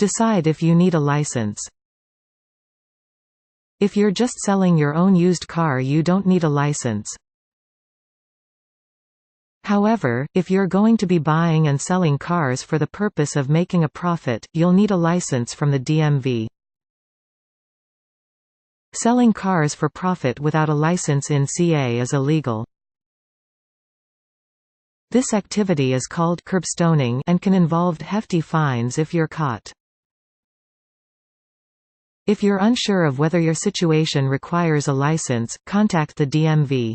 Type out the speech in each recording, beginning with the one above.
Decide if you need a license. If you're just selling your own used car, you don't need a license. However, if you're going to be buying and selling cars for the purpose of making a profit, you'll need a license from the DMV. Selling cars for profit without a license in CA is illegal. This activity is called curbstoning and can involve hefty fines if you're caught. If you're unsure of whether your situation requires a license, contact the DMV.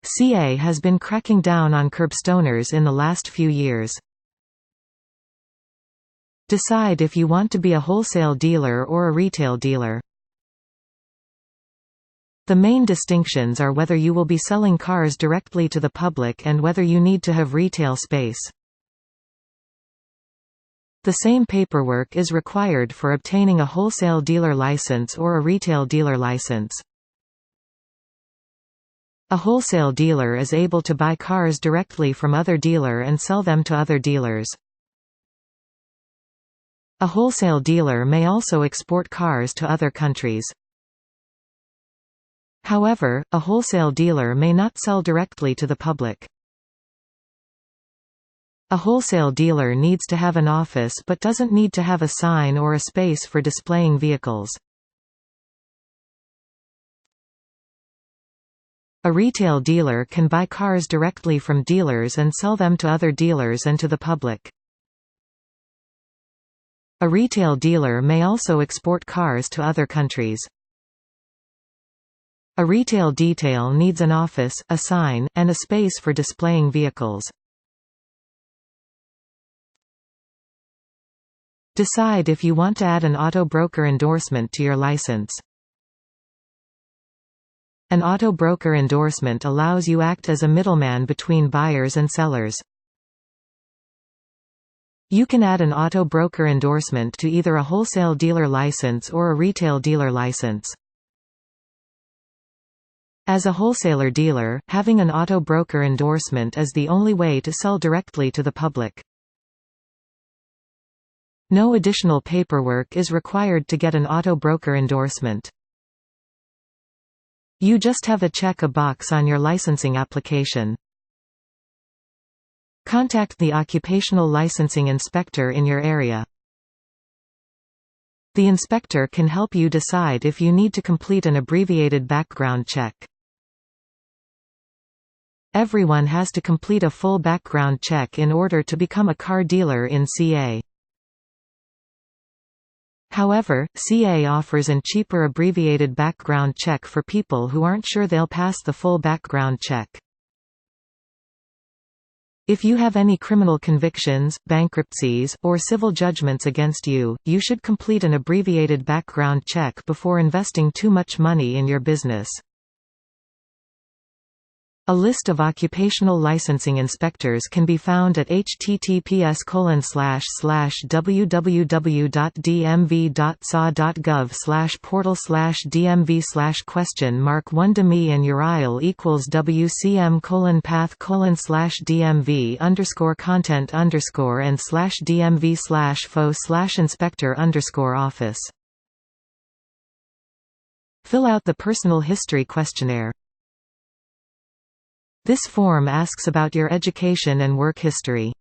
CA has been cracking down on curbstoners in the last few years. Decide if you want to be a wholesale dealer or a retail dealer. The main distinctions are whether you will be selling cars directly to the public and whether you need to have retail space. The same paperwork is required for obtaining a wholesale dealer license or a retail dealer license. A wholesale dealer is able to buy cars directly from other dealer and sell them to other dealers. A wholesale dealer may also export cars to other countries. However, a wholesale dealer may not sell directly to the public. A wholesale dealer needs to have an office but doesn't need to have a sign or a space for displaying vehicles. A retail dealer can buy cars directly from dealers and sell them to other dealers and to the public. A retail dealer may also export cars to other countries. A retail detail needs an office, a sign, and a space for displaying vehicles. Decide if you want to add an auto broker endorsement to your license. An auto broker endorsement allows you act as a middleman between buyers and sellers. You can add an auto broker endorsement to either a wholesale dealer license or a retail dealer license. As a wholesaler dealer, having an auto broker endorsement is the only way to sell directly to the public. No additional paperwork is required to get an auto broker endorsement. You just have to check a box on your licensing application. Contact the occupational licensing inspector in your area. The inspector can help you decide if you need to complete an abbreviated background check. Everyone has to complete a full background check in order to become a car dealer in CA. However, CA offers a cheaper abbreviated background check for people who aren't sure they'll pass the full background check. If you have any criminal convictions, bankruptcies, or civil judgments against you, you should complete an abbreviated background check before investing too much money in your business. A list of occupational licensing inspectors can be found at https://www.dmv.sa.gov/portal/dmv/question-1 DeMe and Uriel equals wcm:/path/dmv_and/dmv/fo/inspector_office. Fill out the personal history questionnaire. This form asks about your education and work history.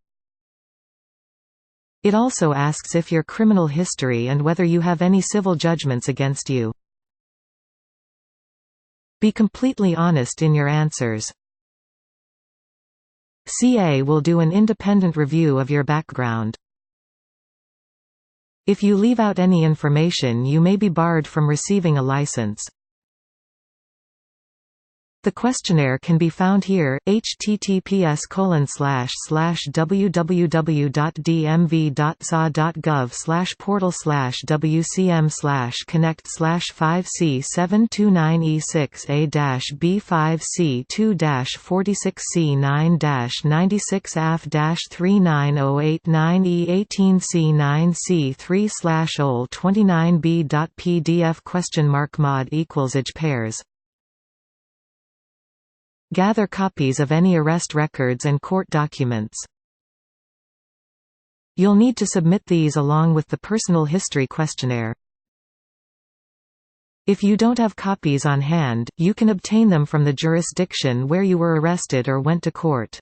It also asks if your criminal history and whether you have any civil judgments against you. Be completely honest in your answers. CA will do an independent review of your background. If you leave out any information, you may be barred from receiving a license. The questionnaire can be found here, https://www.dmv.sa.gov/portal/wcm/connect/5C729E6A-B5C2-46C9-96F-3908-9E18C9C3/029B.pdf?mark equals pairs. Gather copies of any arrest records and court documents. You'll need to submit these along with the personal history questionnaire. If you don't have copies on hand, you can obtain them from the jurisdiction where you were arrested or went to court.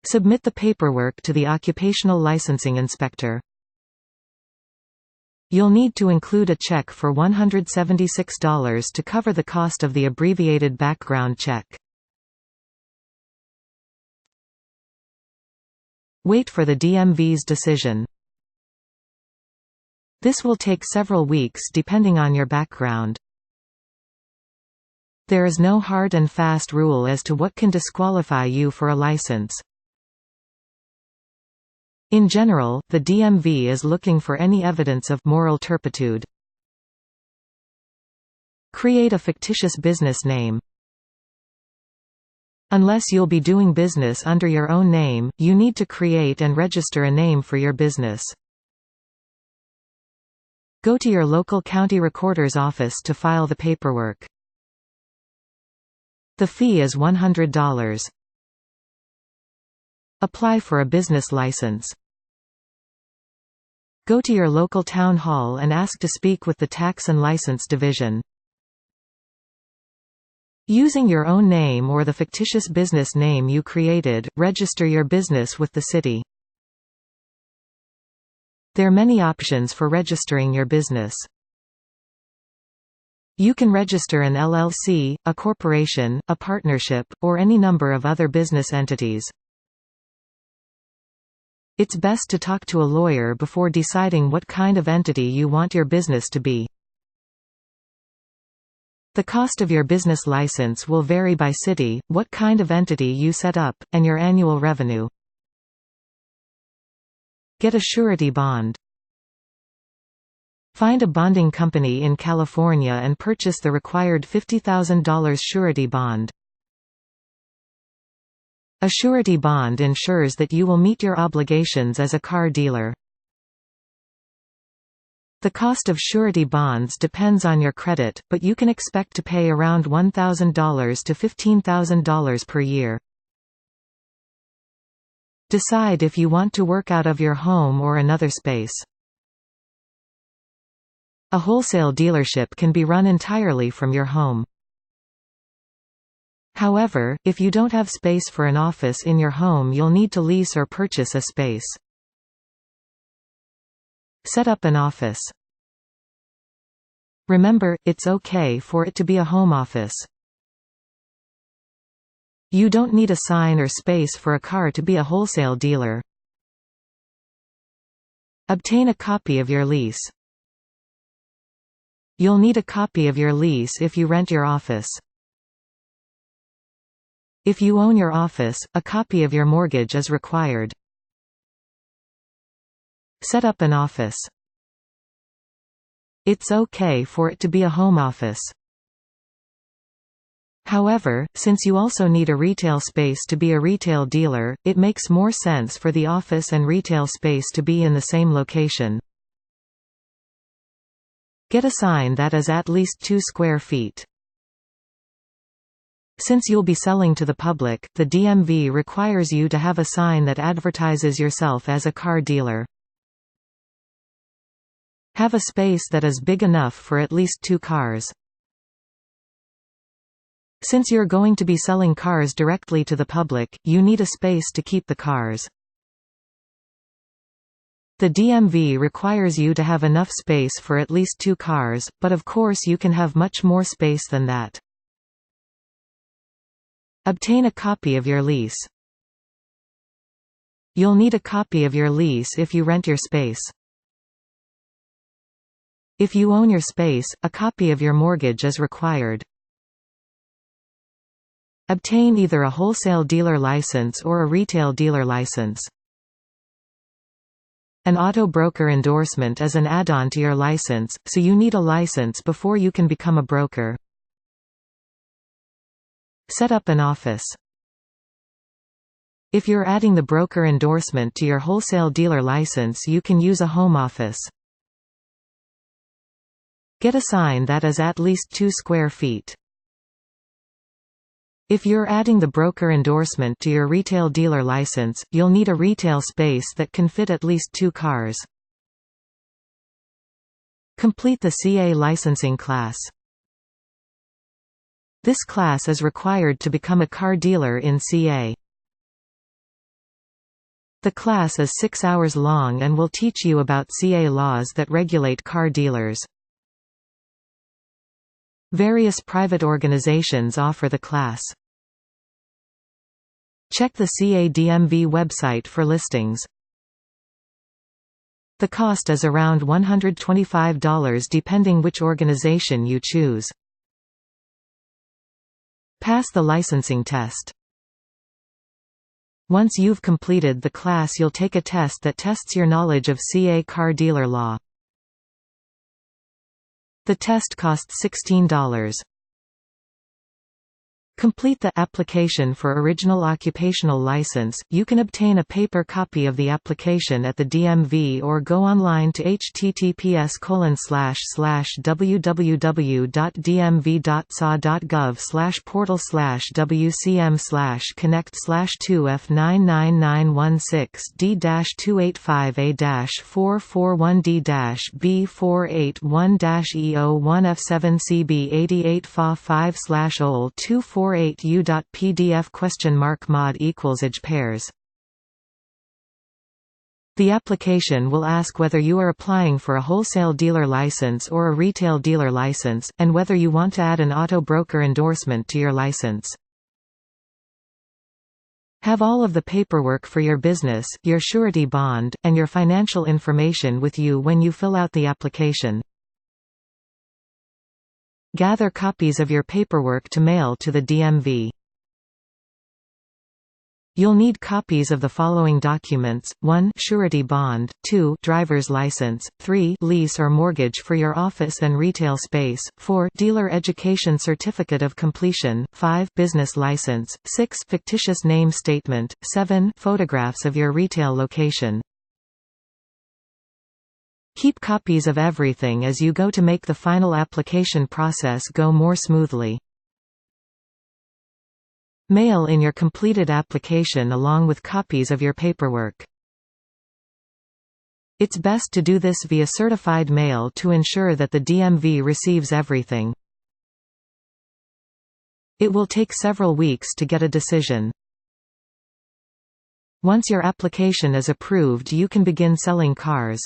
Submit the paperwork to the occupational licensing inspector. You'll need to include a check for $176 to cover the cost of the abbreviated background check. Wait for the DMV's decision. This will take several weeks depending on your background. There is no hard and fast rule as to what can disqualify you for a license. In general, the DMV is looking for any evidence of moral turpitude. Create a fictitious business name. Unless you'll be doing business under your own name, you need to create and register a name for your business. Go to your local county recorder's office to file the paperwork. The fee is $100. Apply for a business license. Go to your local town hall and ask to speak with the Tax and License Division. Using your own name or the fictitious business name you created, register your business with the city. There are many options for registering your business. You can register an LLC, a corporation, a partnership, or any number of other business entities. It's best to talk to a lawyer before deciding what kind of entity you want your business to be. The cost of your business license will vary by city, what kind of entity you set up, and your annual revenue. Get a surety bond. Find a bonding company in California and purchase the required $50,000 surety bond. A surety bond ensures that you will meet your obligations as a car dealer. The cost of surety bonds depends on your credit, but you can expect to pay around $1,000 to $15,000 per year. Decide if you want to work out of your home or another space. A wholesale dealership can be run entirely from your home. However, if you don't have space for an office in your home, you'll need to lease or purchase a space. Set up an office. Remember, it's okay for it to be a home office. You don't need a sign or space for a car to be a wholesale dealer. Obtain a copy of your lease. You'll need a copy of your lease if you rent your office. If you own your office, a copy of your mortgage is required. Set up an office. It's okay for it to be a home office. However, since you also need a retail space to be a retail dealer, it makes more sense for the office and retail space to be in the same location. Get a sign that is at least 2 square feet. Since you'll be selling to the public, the DMV requires you to have a sign that advertises yourself as a car dealer. Have a space that is big enough for at least 2 cars. Since you're going to be selling cars directly to the public, you need a space to keep the cars. The DMV requires you to have enough space for at least 2 cars, but of course you can have much more space than that. Obtain a copy of your lease. You'll need a copy of your lease if you rent your space. If you own your space, a copy of your mortgage is required. Obtain either a wholesale dealer license or a retail dealer license. An auto broker endorsement is an add-on to your license, so you need a license before you can become a broker. Set up an office. If you're adding the broker endorsement to your wholesale dealer license, you can use a home office. Get a sign that is at least 2 square feet. If you're adding the broker endorsement to your retail dealer license, you'll need a retail space that can fit at least 2 cars. Complete the CA licensing class. This class is required to become a car dealer in CA. The class is 6 hours long and will teach you about CA laws that regulate car dealers. Various private organizations offer the class. Check the CA DMV website for listings. The cost is around $125 depending which organization you choose. Pass the licensing test. Once you've completed the class, you'll take a test that tests your knowledge of CA car dealer law. The test costs $16. Complete the application for original occupational license. You can obtain a paper copy of the application at the DMV or go online to https://www.dmv.sa.gov/portal/wcm/connect/2F99916D-285A-441D-B481-EO1F7CB88FA5/0-248U.PDF (mod == pairs). The application will ask whether you are applying for a wholesale dealer license or a retail dealer license, and whether you want to add an auto broker endorsement to your license. Have all of the paperwork for your business, your surety bond, and your financial information with you when you fill out the application. Gather copies of your paperwork to mail to the DMV. You'll need copies of the following documents: 1 surety bond, 2 driver's license, 3 lease or mortgage for your office and retail space, 4 dealer education certificate of completion, 5 business license, 6 fictitious name statement, 7 photographs of your retail location. Keep copies of everything as you go to make the final application process go more smoothly. Mail in your completed application along with copies of your paperwork. It's best to do this via certified mail to ensure that the DMV receives everything. It will take several weeks to get a decision. Once your application is approved, you can begin selling cars.